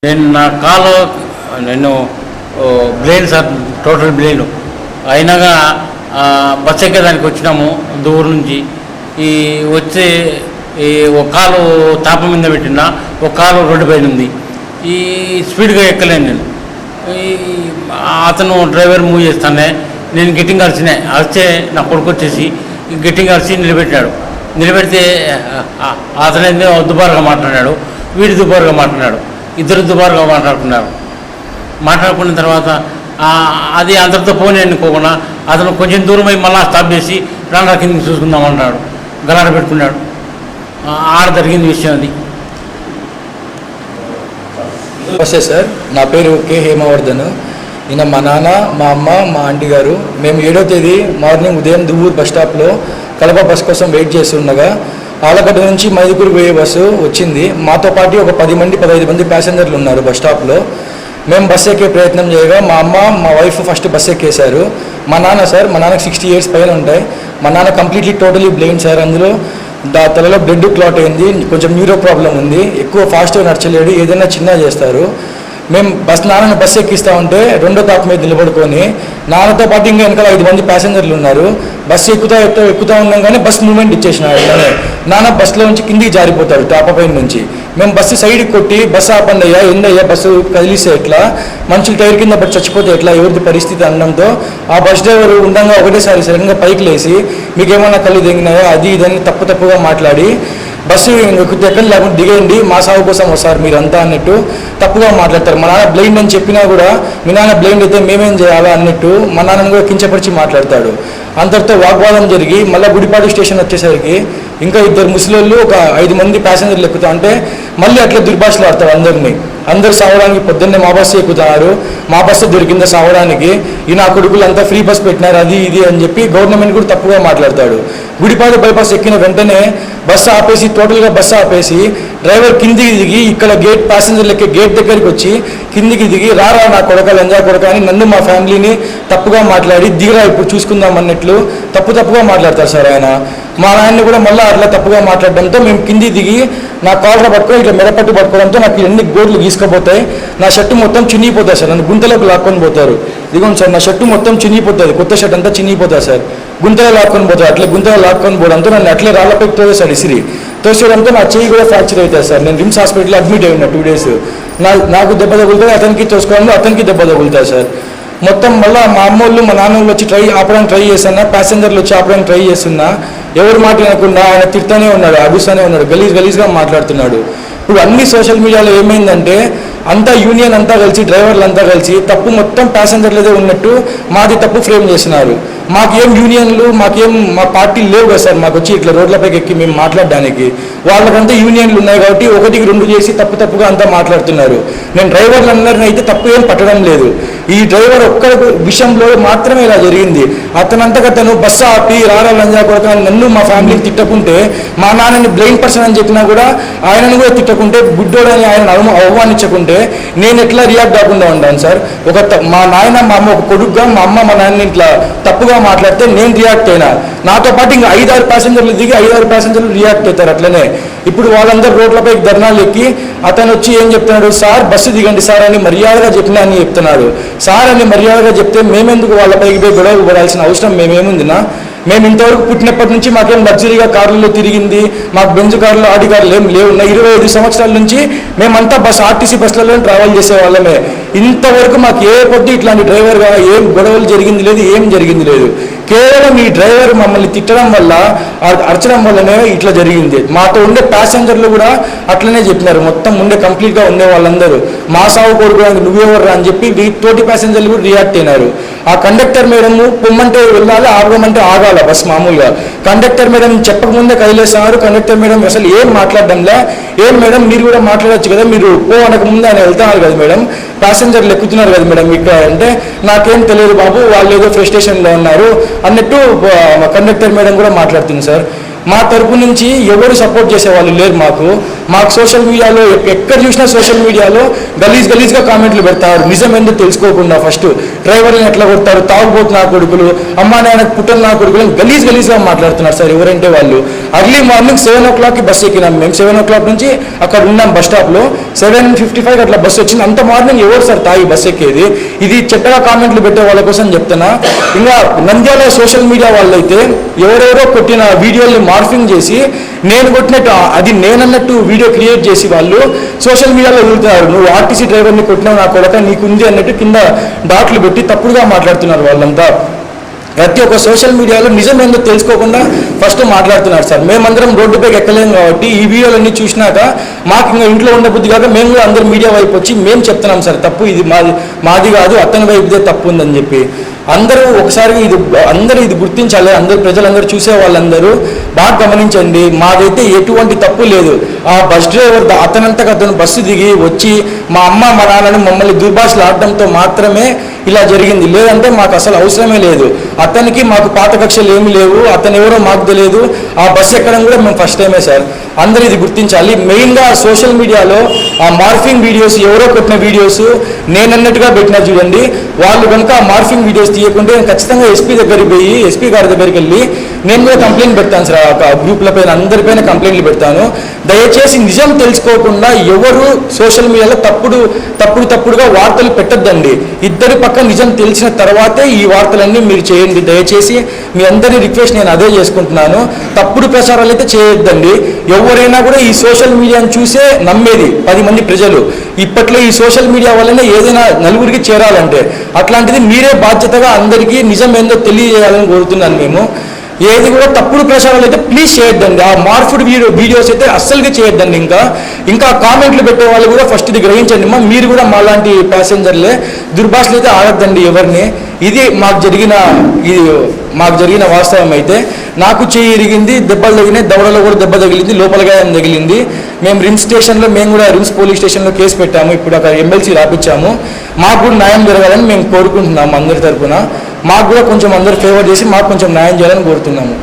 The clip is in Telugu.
నేను నా కాలు నేను బ్రెయిన్ సార్, టోటల్ బ్రెయిన్ అయినాగా బస్ ఎక్కేదానికి వచ్చినాము దూరం నుంచి. ఈ వచ్చి ఈ ఒక కాలు తాప మీద పెట్టినా, ఒక కాలు రోడ్డు పైన ఉంది. ఈ స్పీడ్గా ఎక్కలేను నేను. ఈ అతను డ్రైవర్ మూవ్ చేస్తానే నేను గట్టిగా అరిచే నా కొడుకు వచ్చేసి గట్టిగా అరిచి నిలబెట్టాడు. నిలబెడితే అతను దుబారుగా మాట్లాడాడు, వీడి దుబారుగా మాట్లాడాడు. ఇద్దరు దుబారుగా మాట్లాడుకున్న తర్వాత అది అందరితో పోనీ అనుకోకుండా అతను కొంచెం దూరం అయి మళ్ళీ స్టాప్ చేసి రాండ్రా కిందకి చూసుకుందాం అంటాడు. గలాట పెట్టుకున్నాడు. ఆడ జరిగింది విషయం అది. నమస్తే సార్, నా పేరు కే హేమవర్ధన్. ఈయన మా నాన్న, మా అమ్మ, మా ఆంటీ గారు. మేము 7వ తేదీ మార్నింగ్ ఉదయం దువ్వూరు బస్ స్టాప్లో కడప బస్ కోసం వెయిట్ చేస్తుండగా ఆలగడ్డ నుంచి మైదుకూరు పోయే బస్సు వచ్చింది. మాతో పాటు ఒక 10-15 మంది ప్యాసింజర్లు ఉన్నారు బస్ స్టాప్లో. మేము బస్సు ఎక్కే ప్రయత్నం చేయగా మా అమ్మ, మా వైఫ్ ఫస్ట్ బస్సు ఎక్కేశారు. మా నాన్న సార్, మా నాన్నకు 60 years పైన ఉంటాయి. మా నాన్న కంప్లీట్లీ టోటలీ బ్లైండ్ సార్. అందులో తలలో బ్లడ్ క్లాట్ అయింది, కొంచెం న్యూరో ప్రాబ్లం ఉంది, ఎక్కువ ఫాస్ట్గా నడచలేడు, ఏదైనా చిన్న చేస్తారు. మేము నాన్నను బస్సు ఎక్కిస్తూ ఉంటే 2వ తాపు మీద నిలబడుకొని నాన్నతో పాటు ఇంకా వెనకాల 5 మంది ప్యాసింజర్లు ఉన్నారు. బస్సు ఎక్కుతా ఉన్నాం కానీ బస్ మూవ్మెంట్ ఇచ్చేసినాడు. నాన్న బస్సులో నుంచి కిందికి జారిపోతాడు టాప పైన నుంచి. మేము బస్సు సైడ్కి కొట్టి బస్సు ఆపండి అయ్యా, ఏందయ్యా బస్సు కదిలిస్తే ఎట్లా, మనుషులు టైర్ కింద పడి చచ్చిపోతే ఎట్లా, ఎవరిది పరిస్థితి అనడంతో ఆ బస్ డ్రైవర్ ఉండగా ఒకటేసారి సడన్గా పైకి లేసి మీకేమన్నా కళ్ళు తెగినాయా అది ఇదని తప్పుగా మాట్లాడి బస్సు ఎక్కడ లేకుండా దిగేయండి, మా సాగు కోసం వస్తారు మీరంతా అన్నట్టు తప్పుగా మాట్లాడతారు. మా నాన్న బ్లైండ్ అని చెప్పినా కూడా మీ నాన్న బ్లైండ్ అయితే మేమేం చేయాలా అన్నట్టు మా నాన్నని కూడా కించపరిచి మాట్లాడతాడు. అంతటితో వాగ్వాదం జరిగి మళ్ళీ గుడిపాడు స్టేషన్ వచ్చేసరికి ఇంకా 2 ముసలోళ్ళు ఒక 5 మంది ప్యాసింజర్లు ఎక్కుతా అంటే మళ్ళీ అట్లా దుర్భాషలు ఆడతారు అందరినీ. అందరు సావడానికి పొద్దున్నే మా బస్సు ఎక్కుతున్నారు, మా బస్సు దొరికిందా సావడానికి, ఈ నా కొడుకులు అంతా ఫ్రీ బస్ పెట్టినారు అది ఇది అని చెప్పి గవర్నమెంట్ కూడా తప్పుగా మాట్లాడతాడు. గుడిపాడు బైపాస్ ఎక్కిన వెంటనే బస్సు ఆపేసి టోటల్గా బస్సు ఆపేసి డ్రైవర్ కిందికి దిగి ఇక్కడ గేట్ ప్యాసింజర్లు ఎక్కే గేట్ దగ్గరికి వచ్చి కిందికి దిగి రారా నా కొడక లంజా కొడక అని నన్ను మా ఫ్యామిలీని తప్పుగా మాట్లాడి దిగిరా ఇప్పుడు చూసుకుందాం అన్నట్లు తప్పుగా మాట్లాడతారు సార్ ఆయన. మా నాయన్ని కూడా మళ్ళీ అట్లా తప్పుగా మాట్లాడడంతో మేము కింది దిగి నా కాళ్ళ పట్టుకొని ఇట్లా మెడపట్టు పట్టుకోవడంతో నాకు ఎన్ని గోడ్లు గీసుకుపోతాయి, నా షర్టు మొత్తం చినిగిపోతుంది సార్, నన్ను గుంతలోకి లాక్కొని పోతారు. ఇదిగోండి సార్, నా షర్టు మొత్తం చినిగిపోతుంది, కొత్త షర్ట్ అంతా చినిగిపోతుంది సార్, గుంతలో లాక్కొని పోతారు. అట్లా గుంతలో లాక్కొని పోవడంతో నన్ను అట్లే రాళ్ళపై తోసేసాడు ఇసిరి. తోసేయడంతో నా చెయ్యి కూడా ఫ్రాక్చర్ అవుతుంది సార్. నేను రిమ్స్ హాస్పిటల్లో అడ్మిట్ అయి ఉన్నా 2 days. నాకు దెబ్బ తగులుతుంది, అతనికి తోసుకోవడంలో అతనికి దెబ్బ తగులుతుంది సార్. మొత్తం మళ్ళీ మా అమ్మోళ్ళు మా నాన్నోళ్ళు వచ్చి ఆపడానికి ట్రై చేస్తున్నా, ప్యాసింజర్లు వచ్చి ఆపడానికి ట్రై చేస్తున్నా, ఎవరు మాట వినకుండా ఆయన తిడుతూనే ఉన్నాడు, అడుగుతూనే ఉన్నాడు, గలీజ్గా మాట్లాడుతున్నాడు. ఇప్పుడు అన్ని సోషల్ మీడియాలో ఏమైందంటే అంతా యూనియన్ అంతా కలిసి డ్రైవర్లు అంతా కలిసి తప్పు మొత్తం ప్యాసింజర్లదే ఉన్నట్టు మాది తప్పు ఫ్రేమ్ చేసినారు. మాకేం యూనియన్లు మా పార్టీలు లేవు కదా సార్, మాకు వచ్చి ఇట్లా రోడ్లపైకి ఎక్కి మేము మాట్లాడడానికి. వాళ్ళకంతా యూనియన్లు ఉన్నాయి కాబట్టి 1-2 చేసి తప్పుగా అంతా మాట్లాడుతున్నారు. నేను డ్రైవర్లు అందరిని అయితే తప్పు ఏం పట్టడం లేదు, ఈ డ్రైవర్ ఒక్క విషయంలో మాత్రమే ఇలా జరిగింది. అతను బస్సు ఆపి రారా లంజా కొడక నన్ను మా ఫ్యామిలీని తిట్టకుంటే, మా నాన్నని బ్లైండ్ పర్సన్ అని చెప్పినా కూడా ఆయనను కూడా తిట్టకుంటే, గుడ్డోడని ఆయన అవమానించకుంటే నేను ఎట్లా రియాక్ట్ కాకుండా ఉంటాను సార్. మా నాయన మా అమ్మ ఒక కొడుకుగా మా అమ్మ మా నాన్న ఇట్లా తప్పుగా మాట్లాడితే నేను రియాక్ట్ అయినా, నాతో పాటు ఇంకా 5-6 ప్యాసింజర్లు దిగి 5-6 ప్యాసింజర్లు రియాక్ట్ అవుతారు. అట్లనే ఇప్పుడు వాళ్ళందరూ రోడ్లపై ధర్నాలు ఎక్కి అతను వచ్చి ఏం చెప్తున్నాడు, సార్ బస్సు దిగండి సార్ అని మర్యాదగా చెప్పినా అని చెప్తున్నాడు. సార్ అని మర్యాదగా చెప్తే మేమెందుకు వాళ్ళపైకి పోయి గొడవ పడాల్సిన అవసరం మేమేముందినా? మేము ఇంతవరకు పుట్టినప్పటి నుంచి మాకేం లగ్జరీగా కార్లలో తిరిగింది, మాకు బెంజ్ కార్లు ఆడి కార్లు ఏం లేవు. 25 సంవత్సరాల నుంచి మేమంతా ఆర్టీసీ బస్సులలో ట్రావెల్ చేసే వాళ్ళమే. ఇంతవరకు మాకు ఏ పొద్దు ఇట్లాంటి డ్రైవర్గా ఏం గొడవలు జరిగింది లేదు, ఏం జరిగింది లేదు. కేవలం ఈ డ్రైవర్ మమ్మల్ని తిట్టడం వల్ల, అరచడం వల్లనే ఇట్లా జరిగింది. మాతో ఉండే ప్యాసింజర్లు కూడా అట్లనే చెప్పినారు. మొత్తం ఉండే కంప్లీట్గా ఉండే వాళ్ళందరూ మా సాగు కొడుకోవడానికి నువ్వెవర్రా అని చెప్పి తోటి ప్యాసింజర్లు కూడా రియాక్ట్ అయినారు. ఆ కండక్టర్ మేడం పొమ్మంటే వెళ్ళాలి, ఆగమంటే ఆగాల బస్ మామూలుగా. కండక్టర్ మేడం చెప్పకముందే కదిలేస్తున్నారు. కండక్టర్ మేడం అసలు ఏం మాట్లాడడంలే. ఏం మేడం మీరు కూడా మాట్లాడచ్చు కదా, మీరు అనక ముందే ఆయన వెళ్తున్నారు కదా మేడం, ప్యాసింజర్లు ఎక్కుతున్నారు కదా మేడం ఇక్కడ అంటే, నాకేం తెలియదు బాబు వాళ్ళు ఏదో ఫ్రస్ట్రేషన్లో ఉన్నారు అన్నట్టు కండక్టర్ మేడం కూడా మాట్లాడుతుంది సార్. మా తరపు నుంచి ఎవరు సపోర్ట్ చేసేవాళ్ళు లేరు. మాకు సోషల్ మీడియాలో ఎక్కడ చూసినా సోషల్ మీడియాలో గలీజ్గా కామెంట్లు పెడతారు. నిజం ఎందుకు తెలుసుకోకుండా ఫస్ట్ డ్రైవర్లను ఎట్లా కొడతారు, తాగుబోతు నా కొడుకులు, అమ్మా నాయనకు పుట్టని నా కొడుకులు గలీజ్గా మాట్లాడుతున్నారు సార్. ఎవరంటే వాళ్ళు అర్లీ మార్నింగ్ 7 o'clockకి బస్సు ఎక్కినాం. మేము 7 o'clock నుంచి అక్కడ ఉన్నాం బస్ స్టాప్లో. 7:55 అట్లా బస్సు వచ్చింది. అంత మార్నింగ్ ఎవరు సార్ తాగి బస్సు ఎక్కేది? ఇది చెత్తగా కామెంట్లు పెట్టే వాళ్ళ కోసం చెప్తున్నా. ఇంకా నంద్యాల సోషల్ మీడియా వాళ్ళైతే ఎవరెవరో కొట్టిన వీడియోల్ని మార్ఫింగ్ చేసి నేను కొట్టినట్టు అది నేనన్నట్టు వీడియో క్రియేట్ చేసి వాళ్ళు సోషల్ మీడియాలో వదులుతున్నారు. నువ్వు ఆర్టీసీ డ్రైవర్ని కొట్టినావు నా కొడక నీకుంది అన్నట్టు కింద డాట్లు పెట్టి తప్పుడుగా మాట్లాడుతున్నారు వాళ్ళంతా. ప్రతి ఒక్క సోషల్ మీడియాలో నిజం ఏందో తెలుసుకోకుండా ఫస్ట్ మాట్లాడుతున్నారు సార్. మేమందరం రోడ్డుపైకి ఎక్కలేం కాబట్టి ఈ వీడియోలన్నీ చూసినాక మాకు ఇంకా ఇంట్లో ఉండబుద్ధి కాక మేము కూడా అందరం మీడియా వైపు వచ్చి మేము చెప్తున్నాం సార్ తప్పు ఇది మాది కాదు అతని వైపుదే తప్పు ఉందని చెప్పి. అందరూ ఒకసారి అందరూ ఇది గుర్తించాలి. అందరూ ప్రజలందరూ చూసే వాళ్ళందరూ బాగా గమనించండి. మాదైతే ఎటువంటి తప్పు లేదు. ఆ బస్ డ్రైవర్ అతనంతకు అతను బస్సు దిగి వచ్చి మా అమ్మ మా నాన్నని మమ్మల్ని దుర్భాషలు ఆడడంతో మాత్రమే ఇలా జరిగింది. లేదంటే మాకు అసలు అవసరమే లేదు. అతనికి మాకు పాత కక్షలు ఏమీ లేవు. అతను ఎవరో మాకు తెలియదు. ఆ బస్సు ఎక్కడం కూడా మేము ఫస్ట్ టైమే సార్. అందరూ ఇది గుర్తించాలి. మెయిన్గా సోషల్ మీడియాలో ఆ మార్ఫింగ్ వీడియోస్ ఎవరో పెట్టిన వీడియోస్ నేనన్నట్టుగా పెట్టినా చూడండి. వాళ్ళు కనుక ఆ మార్ఫింగ్ వీడియోస్ తీయకుంటే నేను ఖచ్చితంగా ఎస్పీ గారి దగ్గరికి వెళ్ళి నేను కూడా కంప్లైంట్ పెడతాను సార్. ఆ గ్రూప్ల పైన అందరిపైన కంప్లైంట్లు పెడతాను. దయచేసి నిజం తెలుసుకోకుండా ఎవరు సోషల్ మీడియాలో తప్పుడుగా వార్తలు పెట్టద్దండి. ఇద్దరి పక్క నిజం తెలిసిన తర్వాతే ఈ వార్తలన్నీ మీరు చేయండి. దయచేసి మీ అందరి రిక్వెస్ట్ నేను అదే చేసుకుంటున్నాను. తప్పుడు ప్రచారాలు అయితే చేయొద్దండి. ఎవరైనా కూడా ఈ సోషల్ మీడియాను చూసే నమ్మేది 10 మంది ప్రజలు. ఇప్పట్లో ఈ సోషల్ మీడియా వల్లనే ఏదైనా నలుగురికి చేరాలంటే అట్లాంటిది మీరే బాధ్యతగా అందరికీ నిజం ఏందో తెలియజేయాలని కోరుతున్నాను. మేము ఏది కూడా తప్పుడు ప్రచారాలు అయితే ప్లీజ్ చేయొద్దండి. ఆ మార్ఫుడ్ వీడియోస్ అయితే అస్సలుగా చేయొద్దండి. ఇంకా కామెంట్లు పెట్టే వాళ్ళు కూడా ఫస్ట్ ఇది గ్రహించండి. మీరు కూడా మాలాంటి ప్యాసింజర్లే దుర్భాషలు అయితే ఆడద్దండి ఎవరిని. ఇది మాకు జరిగిన వాస్తవం. అయితే నాకు చెయ్యి ఇరిగింది, దెబ్బలు తగిలినాయి, దవడలో కూడా దెబ్బ తగిలింది, లోపలగా తగిలింది. మేము రిమ్స్ పోలీస్ స్టేషన్లో కేసు పెట్టాము. ఇప్పుడు అక్కడ ఎమ్మెల్సీ రాపించాము. మాకు కూడా న్యాయం జరగాలని మేము కోరుకుంటున్నాము అందరి తరఫున. మాకు కూడా కొంచెం అందరూ ఫేవర్ చేసి మాకు కొంచెం న్యాయం చేయాలని కోరుతున్నాము.